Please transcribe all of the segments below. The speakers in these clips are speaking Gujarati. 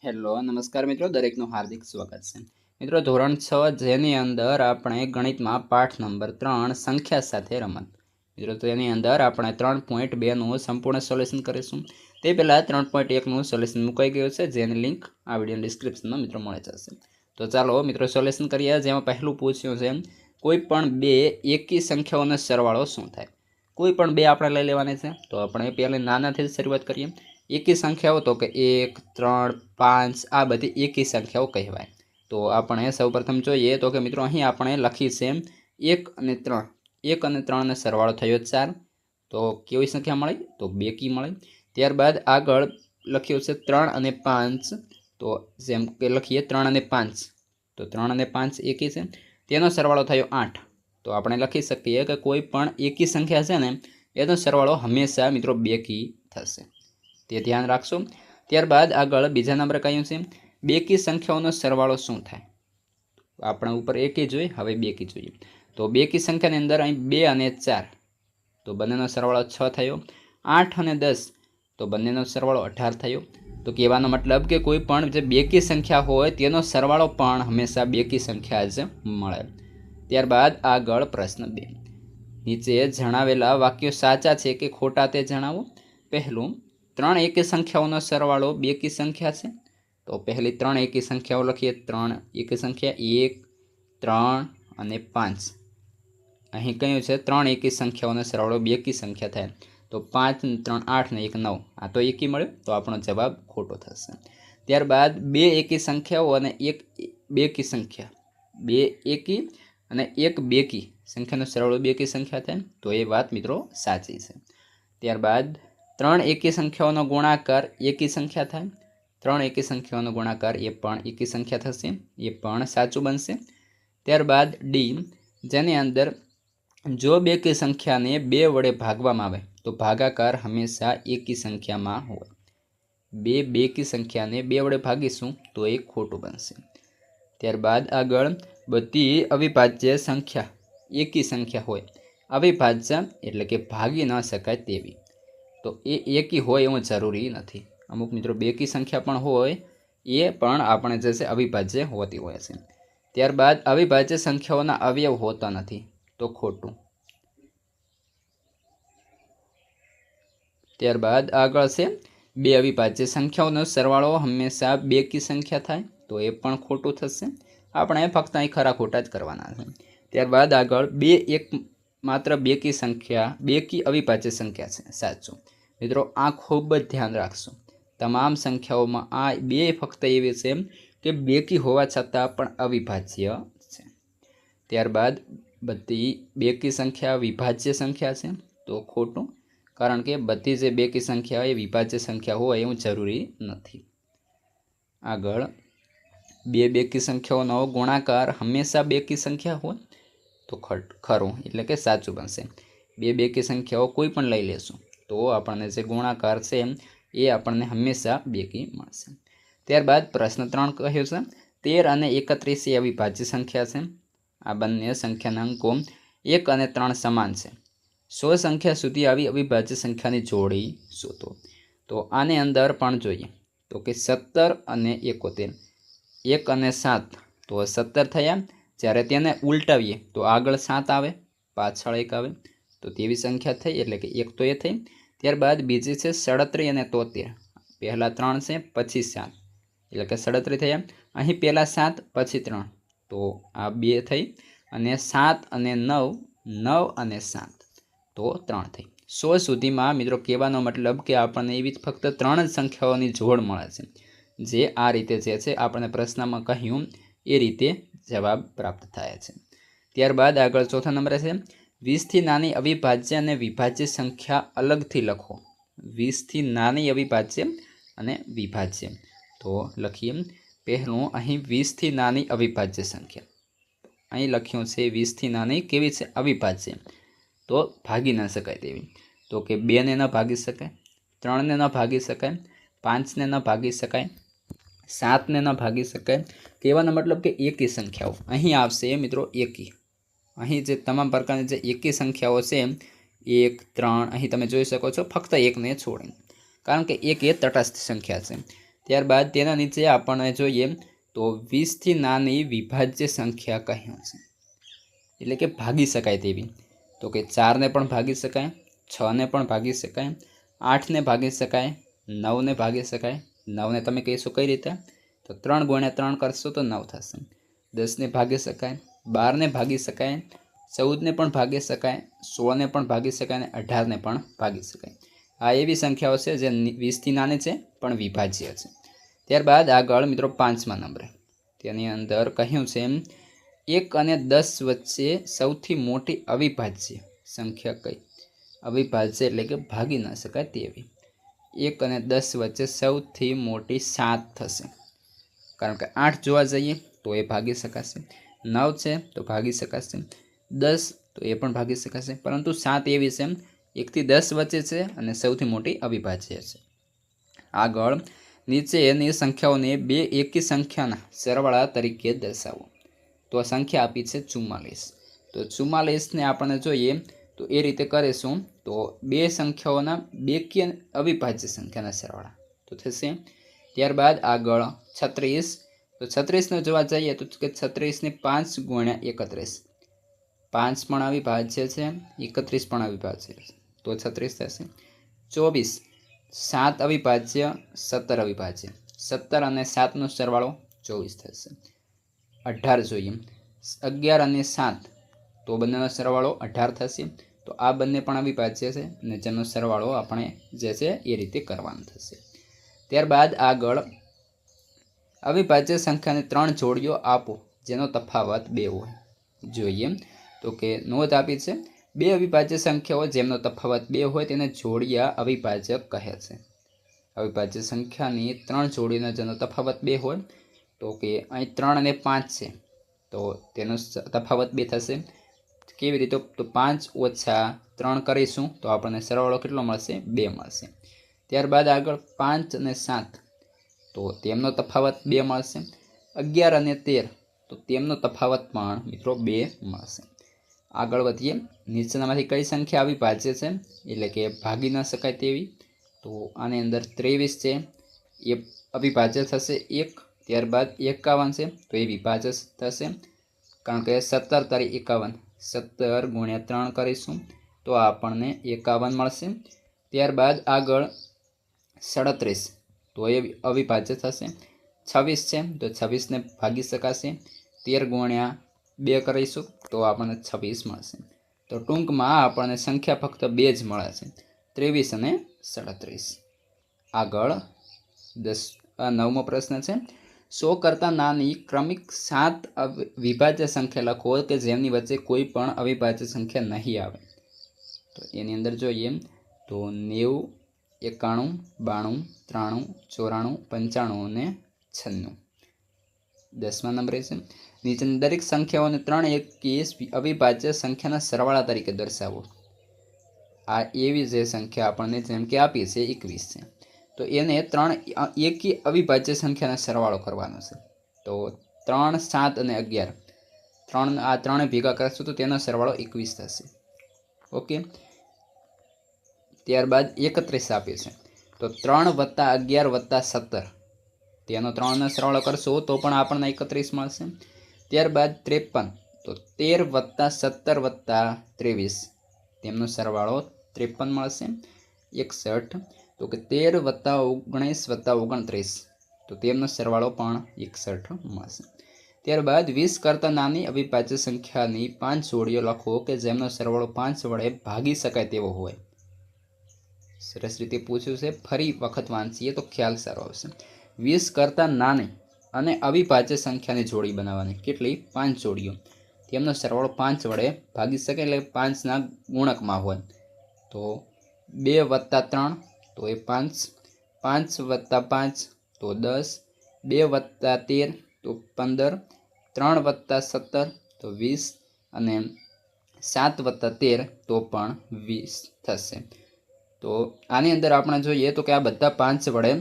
હેલો નમસ્કાર મિત્રો, દરેકનું હાર્દિક સ્વાગત છે. મિત્રો, ધોરણ 6 જેની અંદર આપણે ગણિતમાં પાઠ નંબર 3 સંખ્યા સાથે રમત. મિત્રો, તેની અંદર આપણે 3.2નું સંપૂર્ણ સોલ્યુશન કરીશું. તે પહેલાં 3.1નું સોલ્યુશન મુકાઈ ગયું છે, જેની લિંક આ વિડીયો ડિસ્ક્રિપ્શનમાં મિત્રો મળી જશે. તો ચાલો મિત્રો સોલ્યુશન કરીએ. જેમાં પહેલું પૂછ્યું છે, કોઈ પણ બે એકી સંખ્યાઓનો સરવાળો શું થાય. કોઈ પણ બે આપણે લઈ લેવાની છે. તો આપણે પહેલાં નાનાથી જ શરૂઆત કરીએ. એકી સંખ્યાઓ તો કે 1, 3, 5 આ બધી એકી સંખ્યાઓ કહેવાય. તો આપણે સૌપ્રથમ જોઈએ તો કે મિત્રો અહીં આપણે લખી છે 1 અને 3. 1 અને 3 નો સરવાળો થયો 4. તો કેવી સંખ્યા મળી? તો બેકી મળી. ત્યારબાદ આગળ લખ્યું છે 3 અને 5. તો જેમ કે લખીએ 3 અને 5. તો 3 અને 5 એકી છે. તેનો સરવાળો થયો 8. તો આપણે લખી શકીએ કે કોઈ પણ એકી સંખ્યા છે ને એનો સરવાળો હંમેશા મિત્રો બેકી થશે. તે ધ્યાન રાખશો. ત્યારબાદ આગળ બીજા નંબર કહ્યું છે બેકી સંખ્યાઓનો સરવાળો શું થાય. આપણે ઉપર એકી જોઈએ, હવે બેકી જોઈએ. તો બેકી સંખ્યાની અંદર અહીં 2 અને 4. તો બંનેનો સરવાળો 6 થયો. 8 અને 10. તો બંનેનો સરવાળો 18 થયો. તો કહેવાનો મતલબ કે કોઈ પણ જે બેકી સંખ્યા હોય તેનો સરવાળો પણ હંમેશા બેકી સંખ્યા જ મળે. ત્યારબાદ આગળ પ્રશ્ન 2. નીચે જણાવેલા વાક્યો સાચા છે કે ખોટા તે જણાવો. પહેલું, 3 એકી સંખ્યાઓનો સરવાળો બેકી સંખ્યા છે. તો પહેલી 3 એકી સંખ્યાઓ લખીએ. 3 એકી સંખ્યા 1, 3 અને 5. અહીં કહ્યું છે 3 એકી સંખ્યાઓનો સરવાળો બેકી સંખ્યા થાય. તો 5, 3, 8 ને 1, 9 આ તો એકી મળ્યો. તો આપણો જવાબ ખોટો થશે. ત્યારબાદ 2 એકી સંખ્યાઓ અને 1 બેકી સંખ્યા. 2 એકી અને 1 બેકી સંખ્યાનો સરવાળો બેકી સંખ્યા થાય. તો એ વાત મિત્રો સાચી છે. ત્યારબાદ 3 એકી સંખ્યાઓનો ગુણાકાર એકી સંખ્યા થાય. 3 એકી સંખ્યાઓનો ગુણાકાર એ પણ એકી સંખ્યા થશે. એ પણ સાચું બનશે. ત્યારબાદ ડી, જેની અંદર જો બેકી સંખ્યાને 2 વડે ભાગવામાં આવે તો ભાગાકાર હંમેશા એકી સંખ્યામાં હોય. બેકી સંખ્યાને 2 વડે ભાગીશું તો એ ખોટું બનશે. ત્યારબાદ આગળ બધી અવિભાજ્ય સંખ્યા એકી સંખ્યા હોય. અવિભાજ્ય એટલે કે ભાગી ન શકાય તેવી. તો એ એકી હોય એવું જરૂરી નથી. અમુક મિત્રો બેકી સંખ્યા પણ હોય, એ પણ આપણે જે છે અવિભાજ્ય હોતી હોય છે. ત્યારબાદ અવિભાજ્ય સંખ્યાઓના અવયવ હોતા નથી. તો ખોટું. ત્યારબાદ આગળ છે 2 અવિભાજ્ય સંખ્યાઓનો સરવાળો હંમેશા બેકી સંખ્યા થાય. તો એ પણ ખોટું થશે. આપણે ફક્ત અહીં ખરા ખોટા જ કરવાના છે. ત્યારબાદ આગળ 2 એક માત્ર બેકી સંખ્યા, બેકી અવિભાજ્ય સંખ્યા છે. સાચું. મિત્રો આ ખૂબ જ ધ્યાન રાખશો. તમામ સંખ્યાઓમાં આ 2 ફક્ત એવી છે કે બેકી હોવા છતાં પણ અવિભાજ્ય છે. ત્યારબાદ બધી બેકી સંખ્યા વિભાજ્ય સંખ્યા છે. તો ખોટું, કારણ કે બધી જે બેકી સંખ્યા એ વિભાજ્ય સંખ્યા હોય એવું જરૂરી નથી. આગળ 2 બેકી સંખ્યાઓનો ગુણાકાર હંમેશા બેકી સંખ્યા હોય. તો ખરું એટલે કે સાચું બનશે. 2 બેકી સંખ્યાઓ કોઈ પણ લઈ લેશું તો આપણને જે ગુણાકાર છે એ આપણને હંમેશા બેકી મળશે. ત્યારબાદ પ્રશ્ન 3 કહ્યું છે 13 અને 31 એ અવિભાજ્ય સંખ્યા છે. આ બંને સંખ્યાના અંકો 1 અને 3 સમાન છે. 100 સંખ્યા સુધી આવી અવિભાજ્ય સંખ્યાની જોડી શોધો. તો આની અંદર પણ જોઈએ તો કે 17 અને 71. 1 અને 7 તો 17 થયા. જ્યારે તેને ઉલટાવીએ તો આગળ 7 આવે, પાછળ 1 આવે. તો તેવી સંખ્યા થઈ, એટલે કે 1 તો એ થઈ. ત્યારબાદ બીજી છે 37 અને 73. પહેલાં 3 છે પછી 7, એટલે કે 37 થયા. અહીં પહેલાં 7 પછી 3, તો આ 2 થઈ. અને 7 અને 9, 9 અને 7 તો 3 થઈ. 100 સુધીમાં મિત્રો કહેવાનો મતલબ કે આપણને એવી ફક્ત 3 જ સંખ્યાઓની જોડ મળે છે. જે આ રીતે જે છે આપણે પ્રશ્નમાં કહ્યું એ રીતે જવાબ પ્રાપ્ત થાય છે. ત્યારબાદ આગળ ચોથા નંબરે છે 20થી નાની અવિભાજ્ય અને વિભાજ્ય સંખ્યા અલગથી લખો. 20થી નાની અવિભાજ્ય અને વિભાજ્ય. તો લખીએ પહેલું અહીં 20થી નાની અવિભાજ્ય સંખ્યા. અહીં લખ્યું છે 20થી નાની કેવી છે? અવિભાજ્ય. તો ભાગી ન શકાય તેવી. તો કે 2ને ન ભાગી શકાય, 3ને ન ભાગી શકાય, 5ને ન ભાગી શકાય, 7ને ન ભાગી શકાય. કહેવાનો મતલબ કે એકી સંખ્યાઓ અહીં આવશે મિત્રો એકી. અહીં જે તમામ પ્રકારની જે એકી સંખ્યાઓ છે 1, 3 અહીં તમે જોઈ શકો છો ફક્ત 1ને છોડીને, કારણ કે 1 એ તટસ્થ સંખ્યા છે. ત્યારબાદ તેના નીચે આપણને જોઈએ તો 20થી નાની વિભાજ્ય સંખ્યા કહ્યું છે, એટલે કે ભાગી શકાય તેવી. તો કે 4ને પણ ભાગી શકાય, 6ને પણ ભાગી શકાય, 8ને ભાગી શકાય, 9ને ભાગી શકાય. 9ને તમે કહીશો કઈ રીતે? તો 3 × 3 કરશો તો 9 થશે. 10ને ભાગી શકાય, 12ને ભાગી શકાય, 14ને પણ ભાગી શકાય, 16ને પણ ભાગી શકાય અને 18ને પણ ભાગી શકાય. આ એવી સંખ્યાઓ છે જે 20થી નાની છે પણ વિભાજ્ય છે. ત્યારબાદ આગળ મિત્રો 5મા નંબરે તેની અંદર કહ્યું છે 1 અને 10 વચ્ચે સૌથી મોટી અવિભાજ્ય સંખ્યા કઈ? અવિભાજ્ય એટલે કે ભાગી ન શકાય તેવી. 1 અને 10 વચ્ચે સૌથી મોટી 7 થશે, કારણ કે 8 જોવા જઈએ તો એ ભાગી શકાશે, 9 છે તો ભાગી શકાશે, 10 તો એ પણ ભાગી શકાશે, પરંતુ 7 એવી છે 1થી 10 વચ્ચે છે અને સૌથી મોટી અવિભાજ્ય છે. આગળ નીચેની સંખ્યાઓને બે એકી સંખ્યાના સરવાળા તરીકે દર્શાવો. તો આ સંખ્યા આપી છે 44. તો 44ને આપણે જોઈએ તો એ રીતે કરીશું તો બે સંખ્યાઓના બેકી અવિભાજ્ય સંખ્યાના સરવાળા તો થશે. ત્યારબાદ આગળ 36. તો 36ને જોવા જઈએ તો કે 36ને 5 × 31. 5 પણ અવિભાજ્ય છે, 31 પણ અવિભાજ્ય છે, તો 36 થશે. 24. 7 અવિભાજ્ય, 17 અવિભાજ્ય, 17 અને 7નો સરવાળો 24 થશે. 18 જોઈએ, 11 અને 7 તો બંનેનો સરવાળો 18 થશે. તો આ બંને પણ અવિભાજ્ય છે અને જેનો સરવાળો આપણે જે છે એ રીતે કરવાનો થશે. ત્યારબાદ આગળ અવિભાજ્ય સંખ્યાને 3 જોડીઓ આપો જેનો તફાવત 2 હોય. જોઈએ તો કે નોંધ આપી છે, બે અવિભાજ્ય સંખ્યાઓ જેમનો તફાવત 2 હોય તેને જોડિયા અવિભાજક કહે છે. અવિભાજ્ય સંખ્યાની 3 જોડીનો જેનો તફાવત 2 હોય, તો કે અહીં 3 અને 5 છે તો તેનો તફાવત 2 થશે. કેવી રીતે? તો 5 - 3 કરીશું તો આપણને સરવાળો કેટલો મળશે? 2 મળશે. ત્યારબાદ આગળ 5 અને 7 તો તેમનો તફાવત 2 મળશે. 11 અને 13 તો તેમનો તફાવત પણ મિત્રો 2 મળશે. આગળ વધીએ, નીચેનામાંથી કઈ સંખ્યા અવિભાજ્ય છે એટલે કે ભાગી ન શકાય તેવી? તો આની અંદર 23 છે એ અવિભાજ્ય થશે 1. ત્યારબાદ 51 છે તો એ વિભાજ્ય થશે, કારણ કે 17 તારી 51, 17 × 3 કરીશું તો આપણને 51 મળશે. ત્યારબાદ આગળ 37 તો એ અવિભાજ્ય થશે. 26 છે તો 26ને ભાગી શકાશે, 13 × 2 કરીશું તો આપણને 26 મળશે. તો ટૂંકમાં આપણને સંખ્યા ફક્ત 2 જ મળે છે, 23 અને 37. આગળ 9મો પ્રશ્ન છે, 100 કરતાં નાની ક્રમિક 7 વિભાજ્ય સંખ્યા લખો કે જેમની વચ્ચે કોઈ પણ અવિભાજ્ય સંખ્યા નહીં આવે. તો એની અંદર જોઈએ તો 90, 91, 92, 93, 94, 95 અને 96. 10મા નંબરે છે, નીચેની દરેક સંખ્યાઓને 3 એકી અવિભાજ્ય સંખ્યાના સરવાળા તરીકે દર્શાવો. આ એવી જે સંખ્યા આપણને જેમ કે આપી છે 21 છે, તો એને 3 એકી અવિભાજ્ય સંખ્યાનો સરવાળો કરવાનો છે. તો 3, 7 અને 11, આ ત્રણે ભેગા કરશું તો તેનો સરવાળો 21 થશે. ઓકે. ત્યારબાદ 31 આપે છે, તો 3 + 11 + 17 તેનો 3નો સરવાળો કરશો તો પણ આપણને 31 મળશે. ત્યારબાદ 53, તો 13 + 17 + 23 તેમનો સરવાળો 53 મળશે. 61, તો કે 13 + 19 + 29 તો તેમનો સરવાળો પણ 61 મળશે. ત્યારબાદ 20 કરતાં નાની અવિભાજ્ય સંખ્યાની 5 જોડીઓ લખો કે જેમનો સરવાળો 5 વડે ભાગી શકાય તેવો હોય. સરસ રીતે પૂછ્યું છે, ફરી વખત વાંચીએ તો ખ્યાલ સારો આવશે. 20 કરતાં નાની અને અવિભાજ્ય સંખ્યાની જોડી બનાવવાની. કેટલી? 5 જોડીઓ. તેમનો સરવાળો 5 વડે ભાગી શકે એટલે 5ના ગુણકમાં હોય. તો 2 + 3 તો એ 5, 5 + 5 તો 10, 2 + 13 તો 15, 3 + 17 તો 20 અને 7 + 13 તો પણ 20 થશે. તો આની અંદર આપણે જોઈએ તો કે આ બધા 5 વડે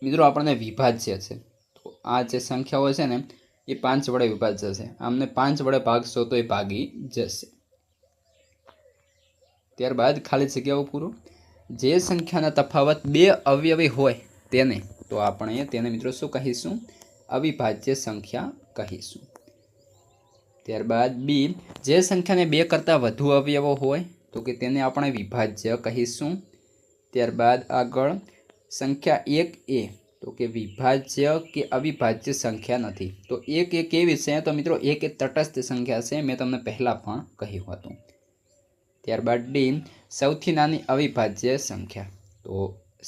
મિત્રો આપણને વિભાજ્ય છે. તો આ જે સંખ્યાઓ છે ને એ 5 વડે વિભાજ્ય છે. આમને 5 વડે ભાગશો તો એ ભાગી જશે. ત્યારબાદ ખાલી જગ્યાઓ પૂરો. જે સંખ્યાના તફાવત 2 અવયવી હોય તેને, તો તો આપણે તેને મિત્રો શું કહીશું? અવિભાજ્ય સંખ્યા કહીશું. ત્યારબાદ બી, જે સંખ્યાને 2 કરતાં વધુ અવયવો હોય તો કે તેને આપણે વિભાજ્ય કહીશું. ત્યારબાદ આગળ સંખ્યા 1 એ તો કે વિભાજ્ય કે અવિભાજ્ય સંખ્યા નથી. તો 1 એ કેવી છે? તો મિત્રો 1 એ તટસ્થ સંખ્યા છે, મેં તમને પહેલાં પણ કહ્યું હતું. ત્યારબાદ ડી, સૌથી નાની અવિભાજ્ય સંખ્યા. તો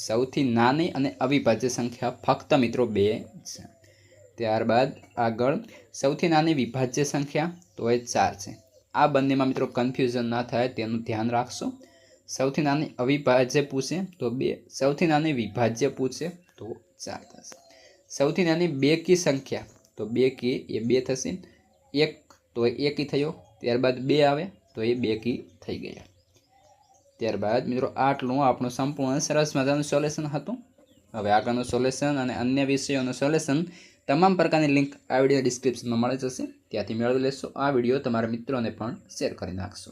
સૌથી નાની અને અવિભાજ્ય સંખ્યા ફક્ત મિત્રો 2 છે. ત્યારબાદ આગળ સૌથી નાની વિભાજ્ય સંખ્યા તો એ 4 છે. આ બંનેમાં મિત્રો કન્ફ્યુઝન ના થાય તેનું ધ્યાન રાખશો. સૌથી નાની અવિભાજ્ય પૂછે તો 2, સૌથી નાની વિભાજ્ય પૂછે તો 4 થશે. સૌથી નાની બેકી સંખ્યા તો બેકી એ 2 થશે. 1 તો એ એકી થયો. ત્યારબાદ 2 આવે તો એ બેકી થઈ ગયા. ત્યારબાદ મિત્રો આટલું આપણું સંપૂર્ણ સરસ મજાનું સોલ્યુશન હતું. હવે આગળનું સોલ્યુશન અને અન્ય વિષયોનું સોલ્યુશન તમામ પ્રકારની લિંક આ વિડીયો ડિસ્ક્રિપ્શનમાં મળી જશે, ત્યાંથી મેળવી લેશો. આ વિડીયો તમારા મિત્રોને પણ શેર કરી નાખશો.